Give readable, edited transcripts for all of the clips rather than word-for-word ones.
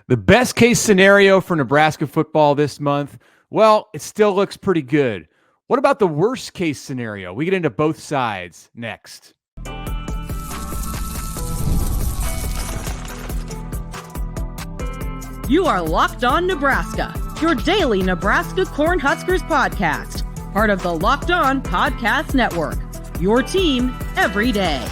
The best case scenario for Nebraska football this month, well, it still looks pretty good. What about the worst case scenario? We get into both sides next. You are Locked On Nebraska, your daily Nebraska Cornhuskers podcast, part of the Locked On Podcast Network, your team every day.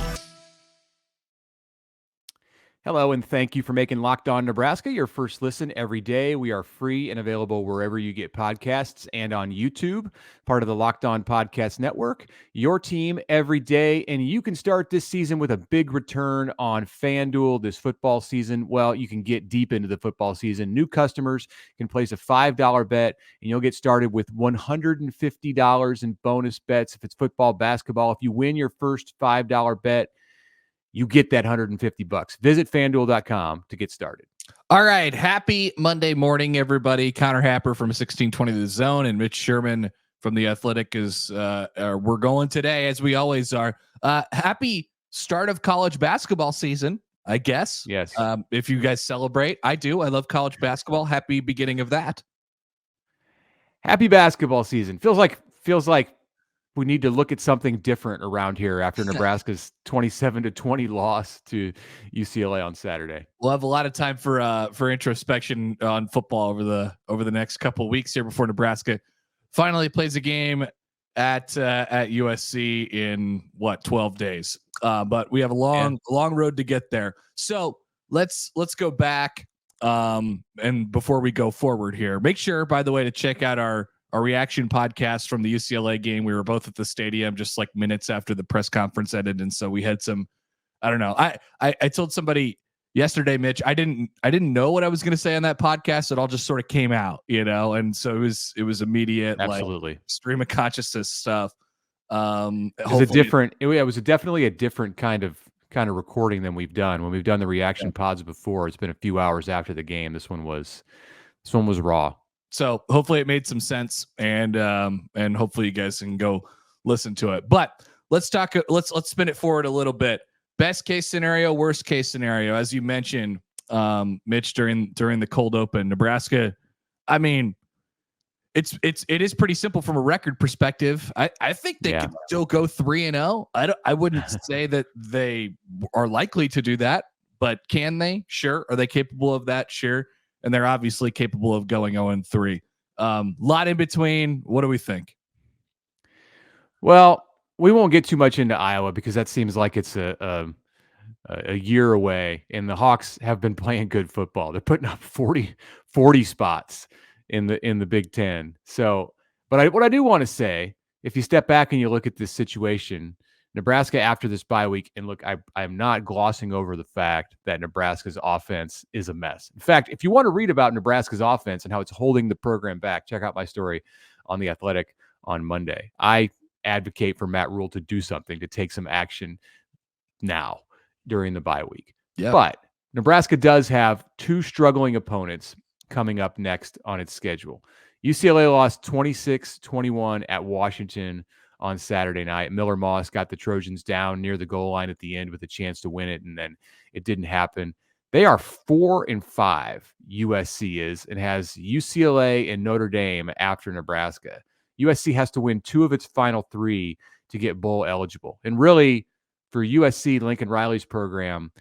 Hello, and thank you for making Locked On Nebraska your first listen every day. We are free and available wherever you get podcasts and on YouTube, part of the Locked On Podcast Network, your team every day. And you can start this season with a big return on FanDuel this football season. Well, you can get deep into the football season. New customers can place a $5 bet, and you'll get started with $150 in bonus bets if it's football, basketball. If you win your first $5 bet, you get that $150. Visit FanDuel.com to get started. All right. Happy Monday morning, everybody. Connor Happer from 1620 The Zone and Mitch Sherman from The Athletic is we're going today, as we always are. Happy start of college basketball season, I guess. Yes. If you guys celebrate, I do. I love college basketball. Happy beginning of that. Happy basketball season. Feels like we need to look at something different around here after Nebraska's 27-20 loss to UCLA on Saturday. We'll have a lot of time for introspection on football over the next couple of weeks here before Nebraska finally plays a game at USC in 12 days. But we have a long road to get there. So let's go back. And before we go forward here, make sure, by the way, to check out our reaction podcast from the UCLA game. We were both at the stadium just like minutes after the press conference ended. And so we had some, I don't know. I told somebody yesterday, Mitch, I didn't know what I was going to say on that podcast. It all just sort of came out, And so it was immediate, absolutely, like stream of consciousness stuff. It was definitely a different kind of recording than we've done. When we've done the reaction pods before, it's been a few hours after the game. This one was raw. So hopefully it made some sense, and hopefully you guys can go listen to it. But let's talk. Let's spin it forward a little bit. Best case scenario, worst case scenario. As you mentioned, Mitch, during the cold open, Nebraska. I mean, it is pretty simple from a record perspective. I think they can still go 3-0. I wouldn't say that they are likely to do that, but can they? Sure. Are they capable of that? Sure. And they're obviously capable of going 0-3. Lot in between. What do we think? Well, we won't get too much into Iowa because that seems like it's a year away. And the Hawks have been playing good football. They're putting up 40 spots in the Big Ten. So, what I do want to say, if you step back and you look at this situation, Nebraska after this bye week, and look, I'm not glossing over the fact that Nebraska's offense is a mess. In fact, if you want to read about Nebraska's offense and how it's holding the program back, check out my story on The Athletic on Monday. I advocate for Matt Rhule to do something, to take some action now during the bye week. Yeah. But Nebraska does have two struggling opponents coming up next on its schedule. UCLA lost 26-21 at Washington on Saturday night. Miller Moss got the Trojans down near the goal line at the end with a chance to win it, and then it didn't happen. They are 4-5, USC is, and has UCLA and Notre Dame after Nebraska. USC has to win 2 of its final 3 to get bowl eligible. And really, for USC, Lincoln Riley's program,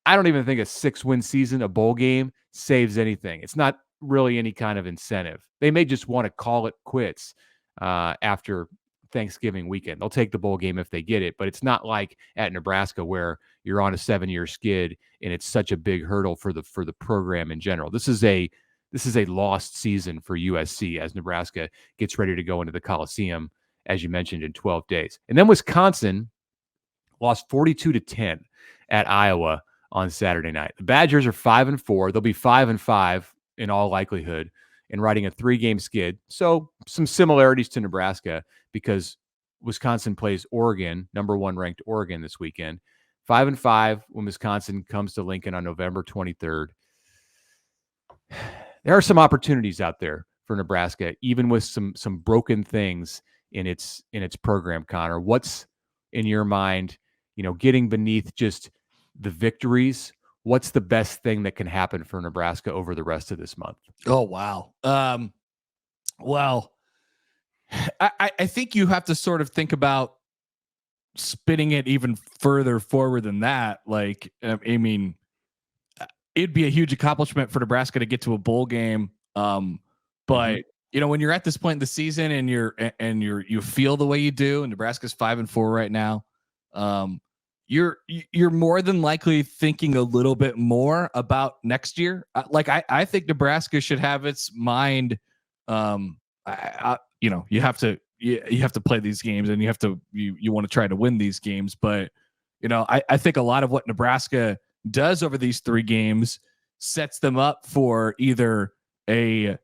I don't even think a 6-win season, a bowl game, saves anything. It's not really any kind of incentive. They may just want to call it quits after Thanksgiving weekend. They'll take the bowl game if they get it, but it's not like at Nebraska where you're on a 7-year skid and it's such a big hurdle for the program in general. This is a lost season for USC as Nebraska gets ready to go into the Coliseum, as you mentioned, in 12 days. And then Wisconsin lost 42-10 at Iowa on Saturday night. The Badgers are 5-4. They'll be 5-5 in all likelihood, and riding a 3-game skid. So some similarities to Nebraska because Wisconsin plays Oregon, number 1 ranked Oregon this weekend. 5-5 when Wisconsin comes to Lincoln on November 23rd. There are some opportunities out there for Nebraska, even with some broken things in its program, Connor. What's in your mind, getting beneath just the victories? what's the best thing that can happen for Nebraska over the rest of this month? Oh, wow. Well, I think you have to sort of think about spinning it even further forward than that. Like, I mean, it'd be a huge accomplishment for Nebraska to get to a bowl game. But you know, when you're at this point in the season and you feel the way you do, and Nebraska's 5-4 right now, you're more than likely thinking a little bit more about next year. I think Nebraska should have its mind. You know, you have to play these games, and you want to try to win these games. But you know, I think a lot of what Nebraska does over these 3 games sets them up for either a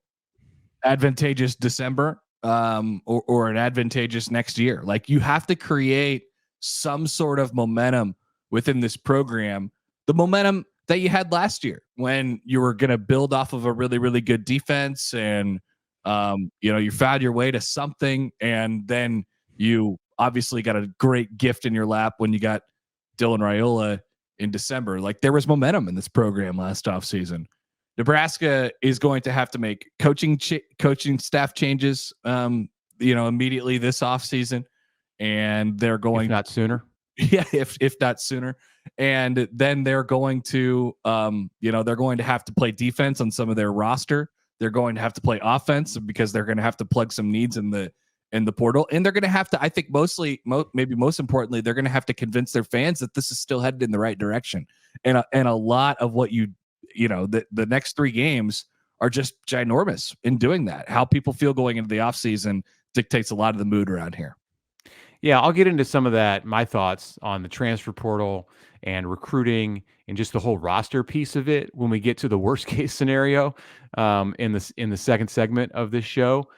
advantageous December or an advantageous next year. Like, you have to create some sort of momentum within this program, the momentum that you had last year when you were going to build off of a really, really good defense, and you know, you found your way to something, and then you obviously got a great gift in your lap when you got Dylan Raiola in December. Like, there was momentum in this program last offseason. Nebraska is going to have to make coaching staff changes, you know, immediately this offseason, and they're going, if not sooner. Yeah, if not sooner. And then they're going to, you know, they're going to have to play defense on some of their roster. They're going to have to play offense because they're going to have to plug some needs in the portal, and they're going to have to, I think, maybe most importantly, they're going to have to convince their fans that this is still headed in the right direction. And a lot of what you know, the next 3 games are just ginormous in doing that. How people feel going into the offseason dictates a lot of the mood around here. Yeah, I'll get into some of that, my thoughts on the transfer portal and recruiting and just the whole roster piece of it when we get to the worst case scenario in the second segment of this show.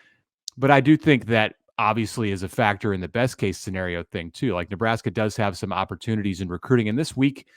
But I do think that obviously is a factor in the best case scenario thing too. Like, Nebraska does have some opportunities in recruiting, and this week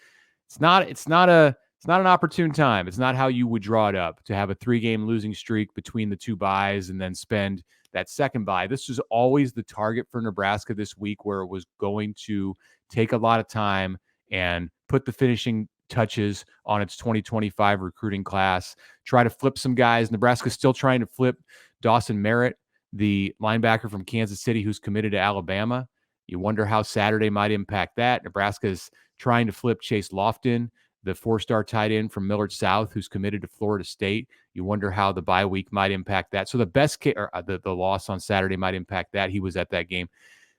it's not an opportune time. It's not how you would draw it up to have a 3-game losing streak between the 2 byes and then spend that second bye. This was always the target for Nebraska this week, where it was going to take a lot of time and put the finishing touches on its 2025 recruiting class, try to flip some guys. Nebraska's still trying to flip Dawson Merritt, the linebacker from Kansas City who's committed to Alabama. You wonder how Saturday might impact that. Nebraska's trying to flip Chase Lofton, the 4-star tight end from Millard South, who's committed to Florida State. You wonder how the bye week might impact that. So the best case, or the loss on Saturday might impact that. He was at that game.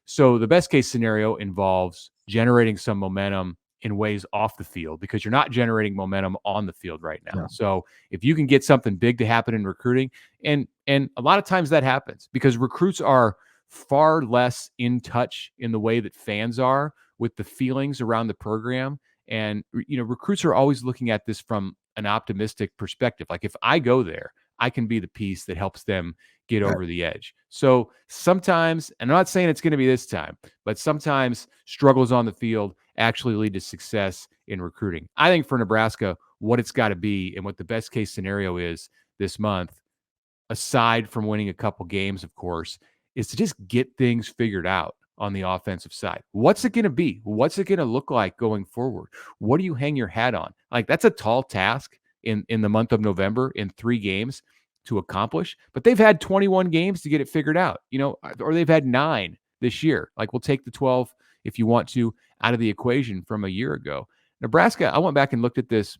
So the best case scenario involves generating some momentum in ways off the field, because you're not generating momentum on the field right now. Yeah. So if you can get something big to happen in recruiting, and a lot of times that happens because recruits are far less in touch in the way that fans are with the feelings around the program. And, you know, recruits are always looking at this from an optimistic perspective. Like, if I go there, I can be the piece that helps them get over the edge. So sometimes, and I'm not saying it's going to be this time, but sometimes struggles on the field actually lead to success in recruiting. I think for Nebraska, what it's got to be and what the best case scenario is this month, aside from winning a couple games, of course, is to just get things figured out on the offensive side. What's it going to be? What's it going to look like going forward? What do you hang your hat on? Like, that's a tall task in the month of November in 3 games to accomplish, but they've had 21 games to get it figured out, you know, or they've had 9 this year. Like, we'll take the 12 if you want to out of the equation from a year ago. Nebraska, I went back and looked at this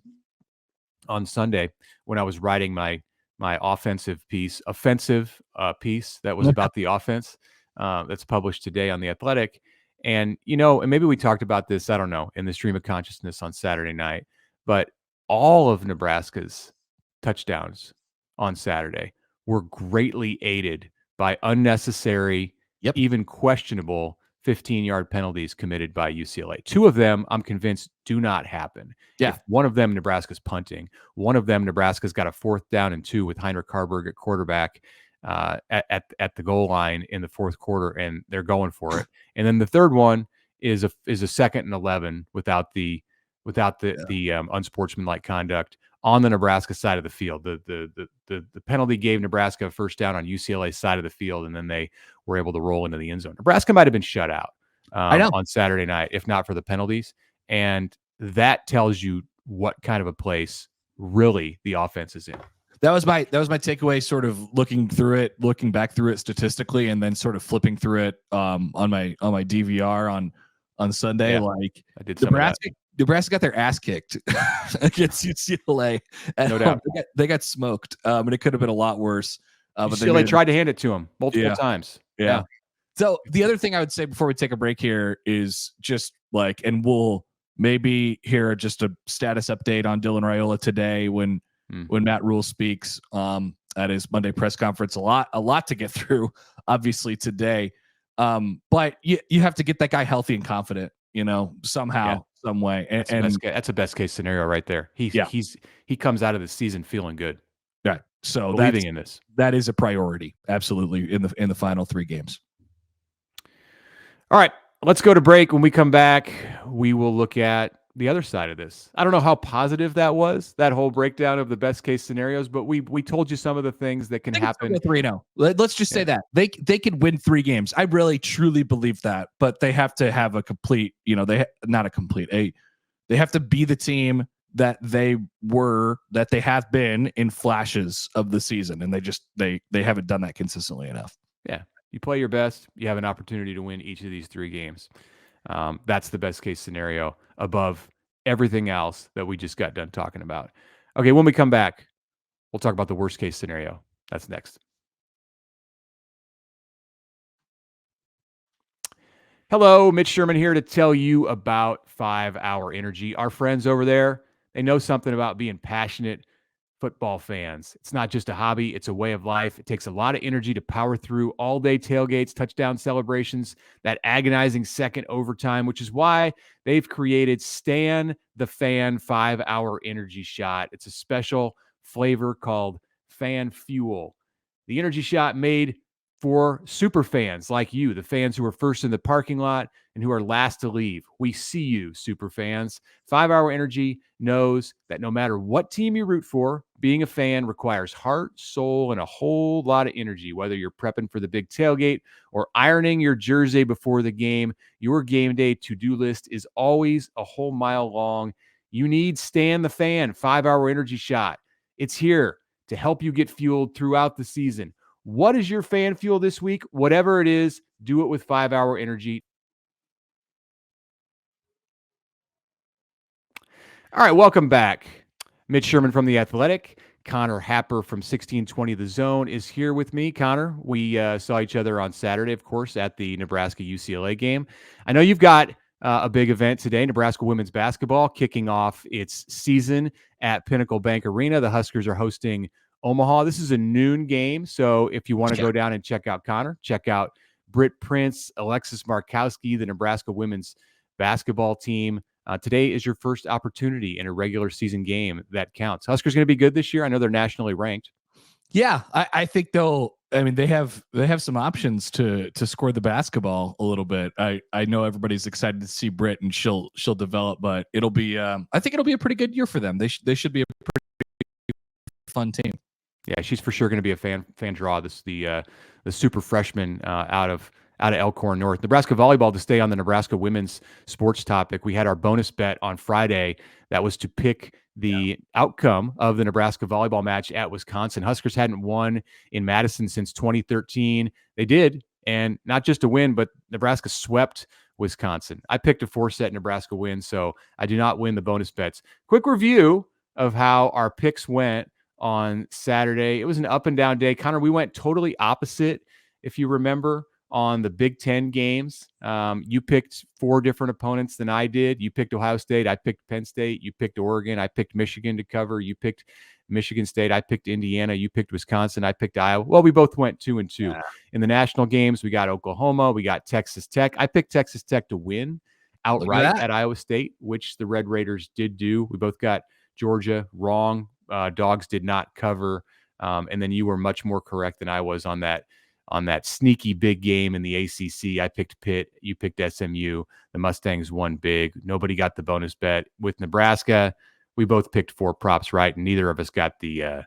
on Sunday when I was writing my offensive piece that was about the offense. That's published today on The Athletic. And, you know, and maybe we talked about this, I don't know, in the Stream of Consciousness on Saturday night, but all of Nebraska's touchdowns on Saturday were greatly aided by unnecessary, even questionable 15-yard penalties committed by UCLA. 2 of them, I'm convinced, do not happen. Yeah. If one of them, Nebraska's punting. One of them, Nebraska's got a 4th down and 2 with Heinrich Carberg at quarterback at the goal line in the 4th quarter, and they're going for it. And then the 3rd one is a 2nd and 11 without the unsportsmanlike conduct on the Nebraska side of the field. The penalty gave Nebraska a 1st down on UCLA's side of the field, and then they were able to roll into the end zone. Nebraska might have been shut out on Saturday night if not for the penalties, and that tells you what kind of a place really the offense is in. That was my takeaway, sort of looking back through it statistically, and then sort of flipping through it on my DVR on Sunday. Yeah, like I did some of that. Nebraska got their ass kicked against UCLA. No doubt. They got smoked, and it could have been a lot worse. But UCLA tried to hand it to them multiple times. Yeah. So the other thing I would say before we take a break here is just like, and we'll maybe hear just a status update on Dylan Raiola today when Matt Rhule speaks at his Monday press conference. A lot to get through, obviously, today. But you have to get that guy healthy and confident, somehow, some way. And that's a best case scenario right there. He comes out of the season feeling good. Right. So believing in this. That is a priority, absolutely, in the final 3 games. All right, let's go to break. When we come back, we will look at the other side of this. I don't know how positive that was, that whole breakdown of the best case scenarios, but we told you some of the things that can happen. 3-0. Let's just say that they could win 3 games. I really truly believe that, but they have to have a complete, they have to be the team that they have been in flashes of the season, and they haven't done that consistently enough. Yeah. You play your best, you have an opportunity to win each of these 3 games. That's the best case scenario above everything else that we just got done talking about. Okay, when we come back, we'll talk about the worst case scenario. That's next. Hello, Mitch Sherman here to tell you about 5 Hour Energy. Our friends over there, they know something about being passionate football fans. It's not just a hobby, it's a way of life. It takes a lot of energy to power through all-day tailgates, touchdown celebrations, that agonizing second overtime, which is why they've created Stan the Fan 5 Hour Energy Shot. It's a special flavor called Fan Fuel. The energy shot made for super fans like you, the fans who are first in the parking lot and who are last to leave. We see you, super fans. 5 Hour Energy knows that no matter what team you root for, being a fan requires heart, soul, and a whole lot of energy. Whether you're prepping for the big tailgate or ironing your jersey before the game, your game day to-do list is always a whole mile long. You need Stan the Fan 5 Hour Energy Shot. It's here to help you get fueled throughout the season. What is your fan fuel this week? Whatever it is, do it with 5 Hour Energy. All right, welcome back. Mitch Sherman from The Athletic. Connor Happer from 1620 The Zone is here with me. Connor, we saw each other on Saturday, of course, at the Nebraska-UCLA game. I know you've got a big event today, Nebraska women's basketball kicking off its season at Pinnacle Bank Arena. The Huskers are hosting Omaha. This is a noon game, so if you want to go down and check out Connor, check out Britt Prince, Alexis Markowski, the Nebraska women's basketball team. Today is your first opportunity in a regular season game that counts. Huskers going to be good this year. I know they're nationally ranked. Yeah, I think they have some options to score the basketball a little bit. I know everybody's excited to see Britt, and she'll develop, but it'll be I think it'll be a pretty good year for them. They should be a pretty fun team. Yeah, she's for sure going to be a fan draw. The super freshman out of Elkhorn North. Nebraska volleyball, to stay on the Nebraska women's sports topic, we had our bonus bet on Friday that was to pick the outcome of the Nebraska volleyball match at Wisconsin. Huskers hadn't won in Madison since 2013. They did, and not just a win, but Nebraska swept Wisconsin. I picked a 4-set Nebraska win, so I do not win the bonus bets. Quick review of how our picks went on Saturday. It was an up and down day. Connor, we went totally opposite, if you remember, on the Big Ten games. You picked 4 different opponents than I did. You picked Ohio State. I picked Penn State. You picked Oregon. I picked Michigan to cover. You picked Michigan State. I picked Indiana. You picked Wisconsin. I picked Iowa. Well, we both went 2-2. Yeah. In the national games, we got Oklahoma. We got Texas Tech. I picked Texas Tech to win outright at Iowa State, which the Red Raiders did do. We both got Georgia wrong. Dogs did not cover. And then you were much more correct than I was on that sneaky big game in the ACC. I picked Pitt. You picked SMU. The Mustangs won big. Nobody got the bonus bet. With Nebraska, we both picked 4 props right, and neither of us got the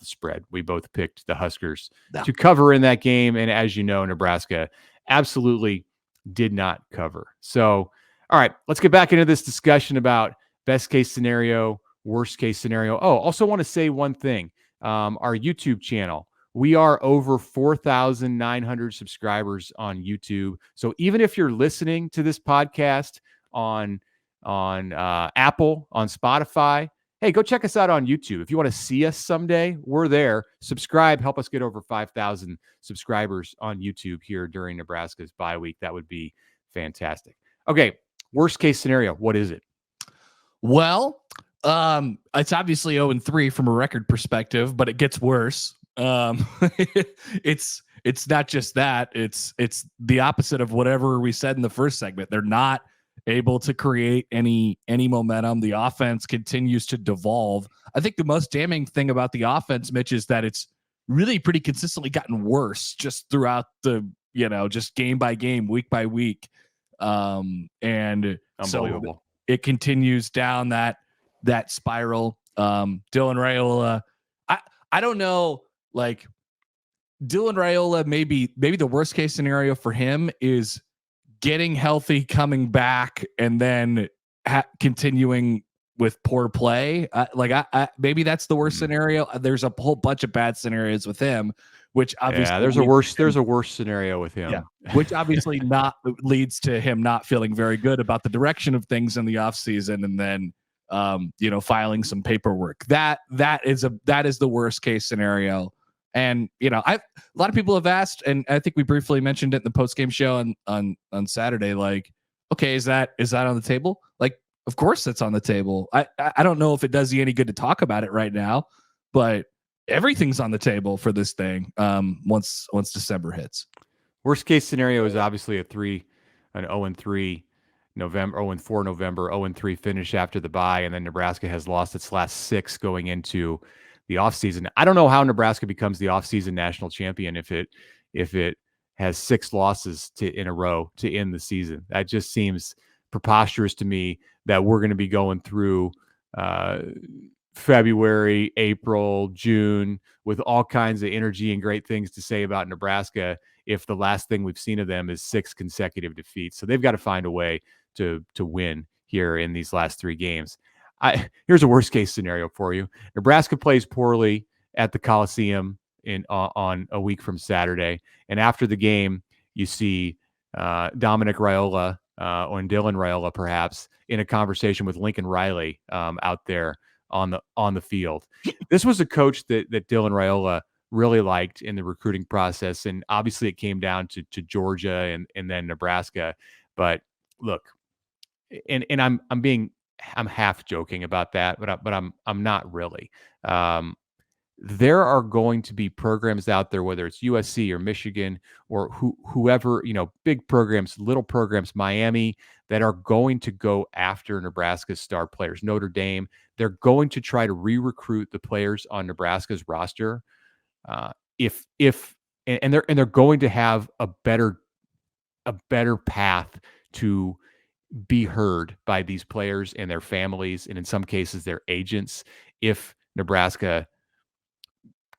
spread. We both picked the Huskers to cover in that game, and as you know, Nebraska absolutely did not cover. So, all right, let's get back into this discussion about best case scenario, worst case scenario. Oh, also want to say one thing. Our YouTube channel, we are over 4,900 subscribers on YouTube. So even if you're listening to this podcast on Apple, on Spotify, hey, go check us out on YouTube. If you want to see us someday, we're there. Subscribe, help us get over 5,000 subscribers on YouTube here during Nebraska's bye week. That would be fantastic. Okay, worst case scenario, what is it? Well, it's obviously 0-3 from a record perspective, but it gets worse. It's not just that. It's the opposite of whatever we said in the first segment. They're not able to create any momentum. The offense continues to devolve. I think the most damning thing about the offense, Mitch, is that it's really pretty consistently gotten worse just throughout the, just game by game, week by week. And Unbelievable. So it continues down that spiral. Dylan Raiola, I don't know, like Dylan Raiola, maybe the worst case scenario for him is getting healthy, coming back, and then continuing with poor play. Maybe that's the worst scenario. There's a whole bunch of bad scenarios with him, which obviously there's a worse scenario with him. Yeah, which obviously not leads to him not feeling very good about the direction of things in the offseason, and then filing some paperwork. That is the worst case scenario. And a lot of people have asked, and I think we briefly mentioned it in the post game show on Saturday. Like, okay, is that on the table? Like, of course that's on the table. I don't know if it does you any good to talk about it right now, but everything's on the table for this thing. Once December hits. Worst case scenario is obviously an 0-3 November, 0-4 November, 0-3 finish after the bye, and then Nebraska has lost its last 6 going into the offseason. I don't know how Nebraska becomes the offseason national champion if it has 6 losses in a row to end the season. That just seems preposterous to me that we're going to be going through February, April, June with all kinds of energy and great things to say about Nebraska if the last thing we've seen of them is 6 consecutive defeats. So they've got to find a way to win here in these last 3 games. Here's a worst case scenario for you. Nebraska plays poorly at the Coliseum on a week from Saturday. And after the game, you see Dominic Raiola and Dylan Raiola perhaps in a conversation with Lincoln Riley out there on the field. This was a coach that Dylan Raiola really liked in the recruiting process. And obviously it came down to Georgia and then Nebraska. But look, and I'm half joking about that, but I'm not really. There are going to be programs out there, whether it's USC or Michigan or whoever, big programs, little programs, Miami, that are going to go after Nebraska's star players. Notre Dame, they're going to try to re-recruit the players on Nebraska's roster. They're going to have a better path to be heard by these players and their families, and in some cases their agents, if Nebraska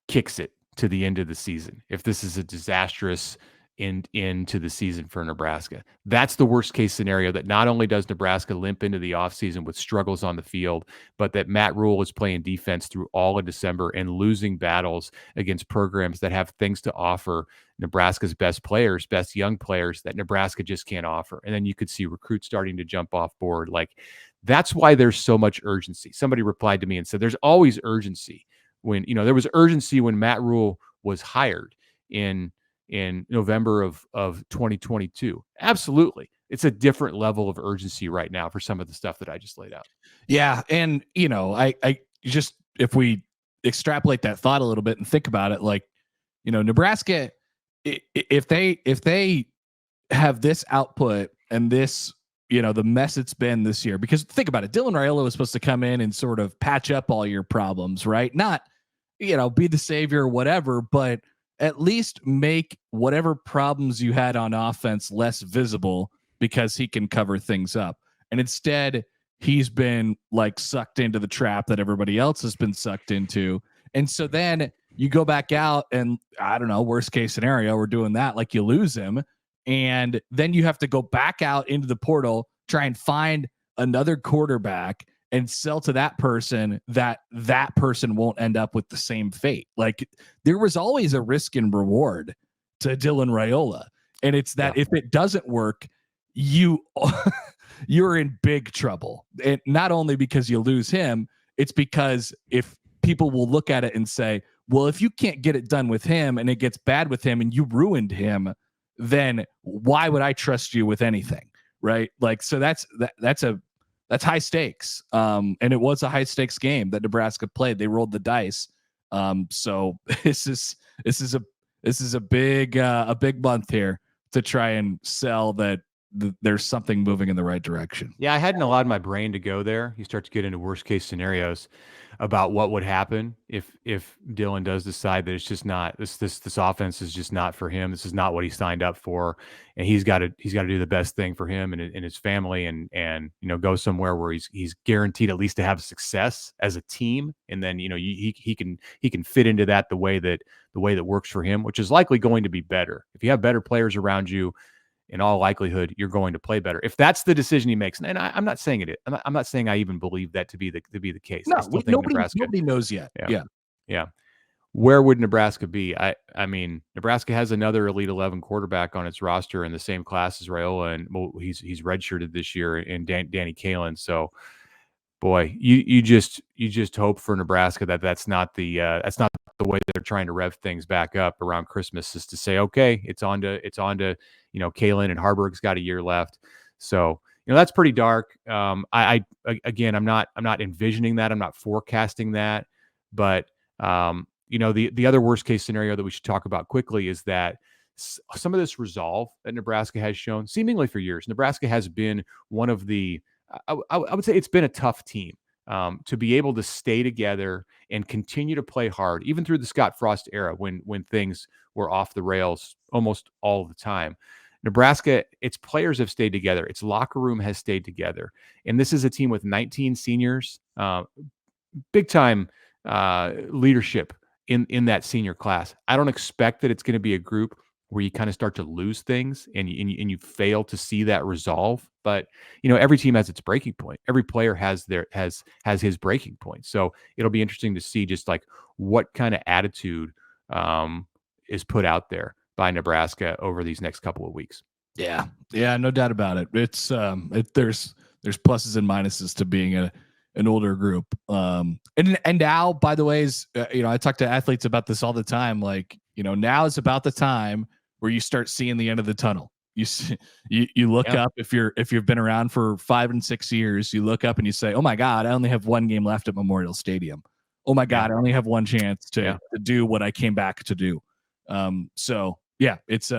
kicks it to the end of the season, if this is a disastrous end to the season for Nebraska. That's the worst case scenario, that not only does Nebraska limp into the offseason with struggles on the field, but that Matt Rhule is playing defense through all of December and losing battles against programs that have things to offer Nebraska's best players, best young players that Nebraska just can't offer. And then you could see recruits starting to jump off board. Like, that's why there's so much urgency. Somebody replied to me and said, there's always urgency when, there was urgency when Matt Rhule was hired in November of 2022. Absolutely. It's a different level of urgency right now for some of the stuff that I just laid out. Yeah. And, I just, if we extrapolate that thought a little bit and think about it, like, Nebraska, if they have this output and this, the mess it's been this year, because think about it, Dylan Raiola was supposed to come in and sort of patch up all your problems, right? Not, be the savior or whatever, but at least make whatever problems you had on offense less visible because he can cover things up. And instead, he's been like sucked into the trap that everybody else has been sucked into. And so then you go back out and, I don't know, worst case scenario, we're doing that, like you lose him. And then you have to go back out into the portal, try and find another quarterback. and sell to that person that person won't end up with the same fate. Like there was always a risk and reward to Dylan Raiola. And it's that if it doesn't work, you're in big trouble. And not only because you lose him, it's because if people will look at it and say, well, if you can't get it done with him and it gets bad with him and you ruined him, then why would I trust you with anything? Right. Like, so that's high stakes. And it was a high stakes game that Nebraska played. They rolled the dice. So this is a big month here to try and sell that there's something moving in the right direction. Yeah, I hadn't allowed my brain to go there. You start to get into worst case scenarios about what would happen if Dylan does decide that it's just not this offense is just not for him. This is not what he signed up for, and he's got to do the best thing for him and his family, and go somewhere where he's guaranteed at least to have success as a team, and then he can fit into that the way that works for him, which is likely going to be better if you have better players around you. In all likelihood, you're going to play better if that's the decision he makes. And I'm not saying it. I'm not saying I even believe that to be the case. No, nobody knows yet. Yeah. Where would Nebraska be? I mean, Nebraska has another Elite 11 quarterback on its roster in the same class as Raiola, and he's redshirted this year in Danny Kalen. So, boy, you just hope for Nebraska that's not the way they're trying to rev things back up around Christmas, is to say, okay, it's on to Kalen, and Harburg's got a year left. So, that's pretty dark. I'm not envisioning that. I'm not forecasting that, but the other worst case scenario that we should talk about quickly is that some of this resolve that Nebraska has shown seemingly for years. Nebraska has been one of the, I would say it's been a tough team to be able to stay together and continue to play hard, even through the Scott Frost era when things were off the rails almost all the time. Nebraska, its players have stayed together. Its locker room has stayed together. And this is a team with 19 seniors, big time leadership in that senior class. I don't expect that it's going to be a group where you kind of start to lose things and you fail to see that resolve. But every team has its breaking point. Every player has his breaking point. So it'll be interesting to see just like what kind of attitude is put out there by Nebraska over these next couple of weeks. Yeah, no doubt about it. It's there's pluses and minuses to being an older group. And now, by the way, I talk to athletes about this all the time. Like, now is about the time where you start seeing the end of the tunnel. You look up, if you've been around for 5 and 6 years, you look up and you say, oh my God, I only have one game left at Memorial Stadium. Oh my God, I only have one chance to do what I came back to do. So yeah, it's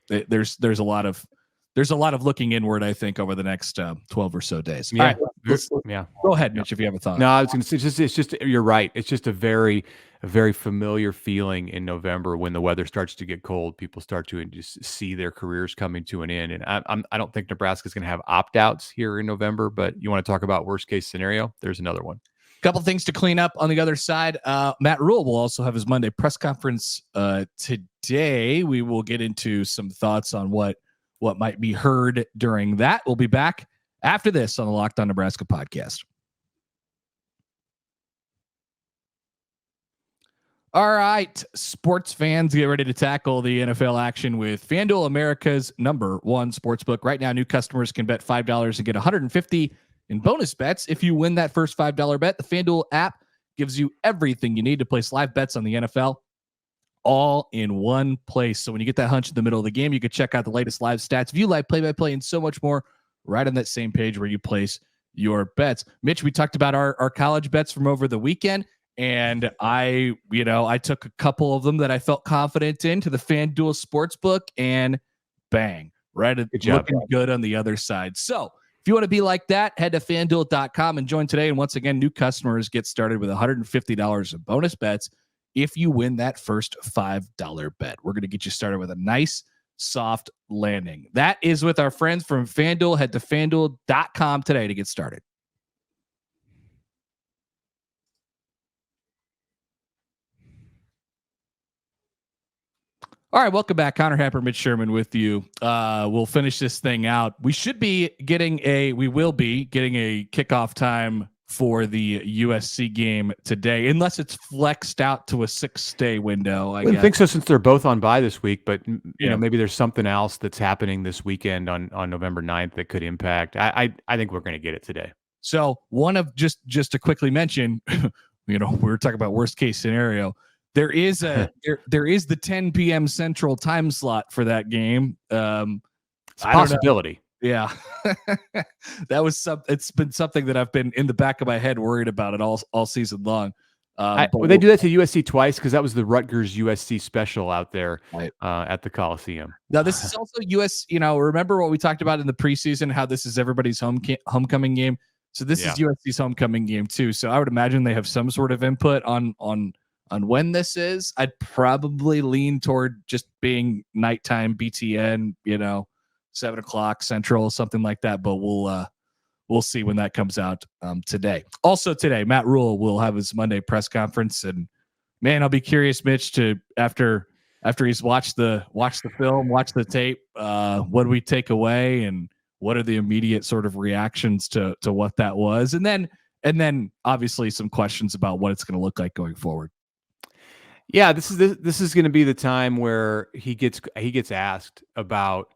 there's a lot of looking inward, I think, over the next 12 or so days. Yeah. All right, go ahead, Mitch, if you have a thought. No, I was going to say, it's just, you're right. It's just a very familiar feeling in November when the weather starts to get cold. People start to just see their careers coming to an end. And I don't think Nebraska's going to have opt-outs here in November, but you want to talk about worst case scenario? There's another one. Couple things to clean up on the other side. Matt Rhule will also have his Monday press conference today. We will get into some thoughts on what might be heard during that. We'll be back after this on the Locked On Nebraska podcast. All right, sports fans, get ready to tackle the NFL action with FanDuel, America's #1 sportsbook. Right now, new customers can bet $5 and get $150 in bonus bets. If you win that first $5 bet, the FanDuel app gives you everything you need to place live bets on the NFL all in one place. So when you get that hunch in the middle of the game, you can check out the latest live stats, view live play-by-play, and so much more right on that same page where you place your bets. Mitch, we talked about our college bets from over the weekend, and I took a couple of them that I felt confident in to the FanDuel Sportsbook, and bang, right? Looking good on the other side. So if you want to be like that, head to FanDuel.com and join today. And once again, new customers get started with $150 in bonus bets if you win that first $5 bet. We're going to get you started with a nice, soft landing. That is with our friends from FanDuel. Head to FanDuel.com today to get started. All right, welcome back. Connor Happer, Mitch Sherman with you. We'll finish this thing out. We will be getting a kickoff time for the USC game today, unless it's flexed out to a 6-day window. I think so, since they're both on bye this week, but you know, maybe there's something else that's happening this weekend on November 9th that could impact. I think we're going to get it today. So one of just to quickly mention, you know, we were talking about worst case scenario. There is there is the 10 p.m. Central time slot for that game. It's a possibility. Yeah, it's been something that I've been in the back of my head worried about it all season long. Would they do that to USC twice? Because that was the Rutgers USC special out there right. At the Coliseum. Now this is also US. You know, remember what we talked about in the preseason? How this is everybody's homecoming game. So this is USC's homecoming game too. So I would imagine they have some sort of input on when this is. I'd probably lean toward just being nighttime BTN. You know, 7 o'clock Central, something like that. But we'll see when that comes out today. Also today, Matt Rhule will have his Monday press conference, and man, I'll be curious, Mitch, to after he's watched the film, watched the tape, what do we take away, and what are the immediate sort of reactions to what that was, and then obviously some questions about what it's going to look like going forward. Yeah, this is going to be the time where he gets asked about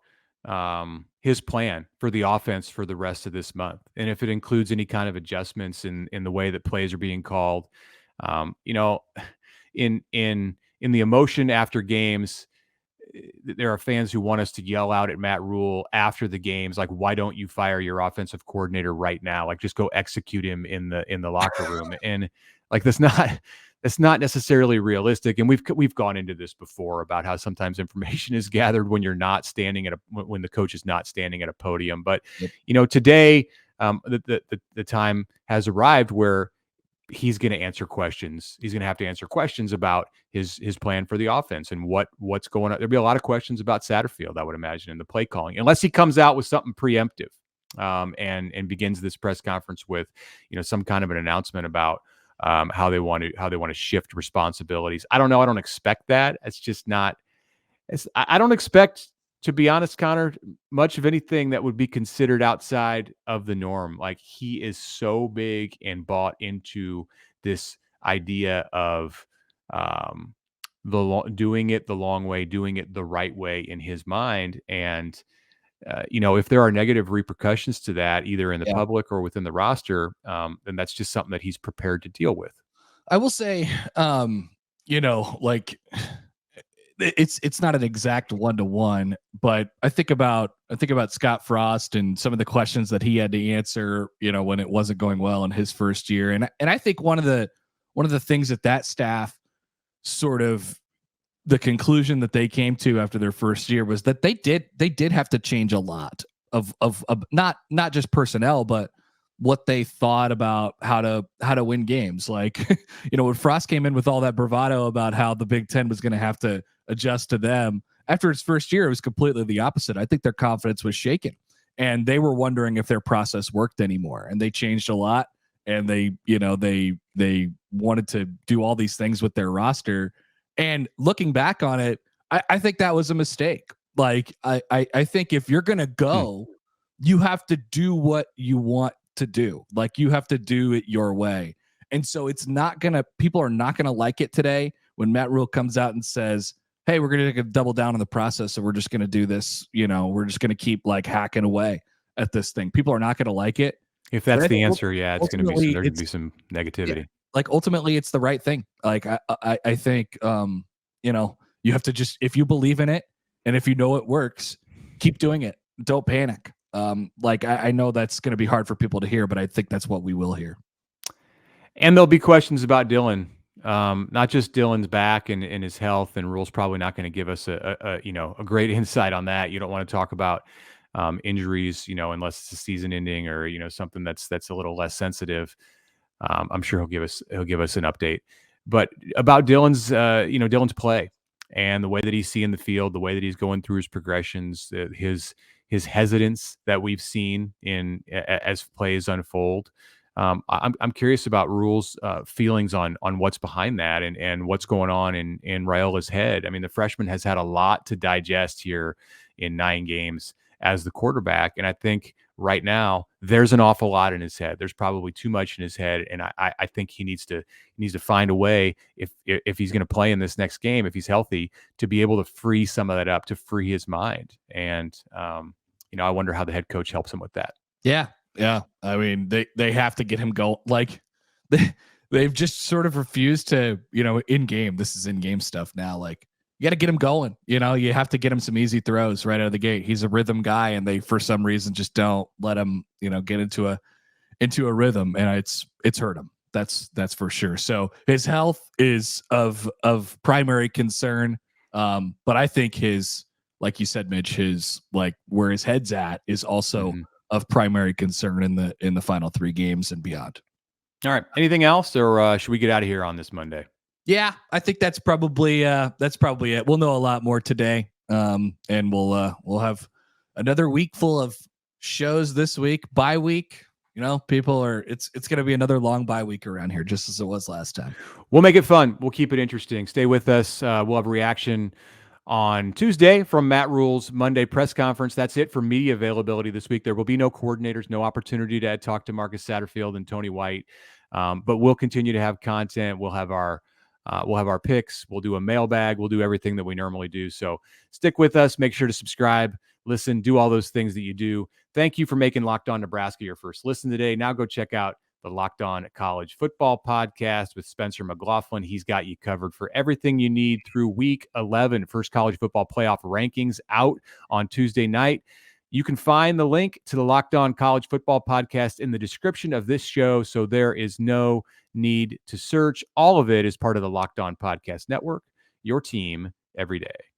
his plan for the offense for the rest of this month, and if it includes any kind of adjustments in the way that plays are being called. You know, in the emotion after games, there are fans who want us to yell out at Matt Rhule after the games, like, "Why don't you fire your offensive coordinator right now? Like, just go execute him in the locker room." And like, that's not necessarily realistic. And we've gone into this before about how sometimes information is gathered when you're not standing when the coach is not standing at a podium. But you know, today the time has arrived where he's going to answer questions. He's going to have to answer questions about his plan for the offense and what's going on. There'll be a lot of questions about Satterfield, I would imagine, in the play calling, unless he comes out with something preemptive and begins this press conference with, you know, some kind of an announcement about how they want to shift responsibilities. I don't know. I don't expect that. It's just not. I don't expect, to be honest, Connor, much of anything that would be considered outside of the norm. Like, he is so big and bought into this idea of doing it the long way, doing it the right way in his mind. And you know, if there are negative repercussions to that, either in the public or within the roster, then that's just something that he's prepared to deal with. I will say, you know, like, it's not an exact 1-to-1, but I think about Scott Frost and some of the questions that he had to answer, you know, when it wasn't going well in his first year. And I think one of the things that staff sort of, the conclusion that they came to after their first year was that they did have to change a lot of not just personnel, but what they thought about how to win games. Like, you know, when Frost came in with all that bravado about how the Big Ten was going to have to adjust to them, after his first year, it was completely the opposite. I think their confidence was shaken, and they were wondering if their process worked anymore. And they changed a lot, and they wanted to do all these things with their roster. And looking back on it, I think that was a mistake. Like, I think if you're going to go, you have to do what you want to do. Like, you have to do it your way. And so people are not going to like it today when Matt Rhule comes out and says, hey, we're going to double down on the process. So we're just going to do this. You know, we're just going to keep like hacking away at this thing. People are not going to like it. If that's the answer, it's going to be, there's going to be some negativity. Yeah, like, ultimately it's the right thing. Like, I think, you know, you have to just, if you believe in it and if you know it works, keep doing it. Don't panic. Like, I know that's going to be hard for people to hear, but I think that's what we will hear. And there'll be questions about Dylan, not just Dylan's back and his health, and Rhule's probably not going to give us a great insight on that. You don't want to talk about injuries, you know, unless it's a season ending or, you know, something that's a little less sensitive. I'm sure he'll give us an update, but about Dylan's play and the way that he's seeing the field, the way that he's going through his progressions, his hesitance that we've seen as plays unfold. I'm curious about Rhule's feelings on what's behind that and what's going on in Raiola's head. I mean, the freshman has had a lot to digest here in 9 games as the quarterback, and I think right now there's an awful lot in his head. There's probably too much in his head, and I think he needs to find a way, if he's going to play in this next game, if he's healthy, to be able to free some of that up, to free his mind. And I wonder how the head coach helps him with that. Yeah. I mean, they have to get him going. Like they've just sort of refused to, in game. This is in game stuff now. Like, you got to get him going. You have to get him some easy throws right out of the gate. He's a rhythm guy, and they, for some reason, just don't let him, get into a rhythm, and it's hurt him. That's for sure. So his health is of primary concern. But I think his, like you said, Mitch, his, like, where his head's at is also of primary concern in the final 3 games and beyond. All right. Anything else, or should we get out of here on this Monday? Yeah, I think that's probably it. We'll know a lot more today, and we'll have another week full of shows this week. Bye week, people are. It's going to be another long bye week around here, just as it was last time. We'll make it fun. We'll keep it interesting. Stay with us. We'll have a reaction on Tuesday from Matt Rhule's Monday press conference. That's it for media availability this week. There will be no coordinators, no opportunity to talk to Marcus Satterfield and Tony White, but we'll continue to have content. We'll have our picks. We'll do a mailbag. We'll do everything that we normally do. So stick with us. Make sure to subscribe, listen, do all those things that you do. Thank you for making Locked On Nebraska your first listen today. Now go check out the Locked On College Football podcast with Spencer McLaughlin. He's got you covered for everything you need through Week 11. First college football playoff rankings out on Tuesday night. You can find the link to the Locked On College Football podcast in the description of this show, so there is no need to search. All of it is part of the Locked On Podcast Network, your team every day.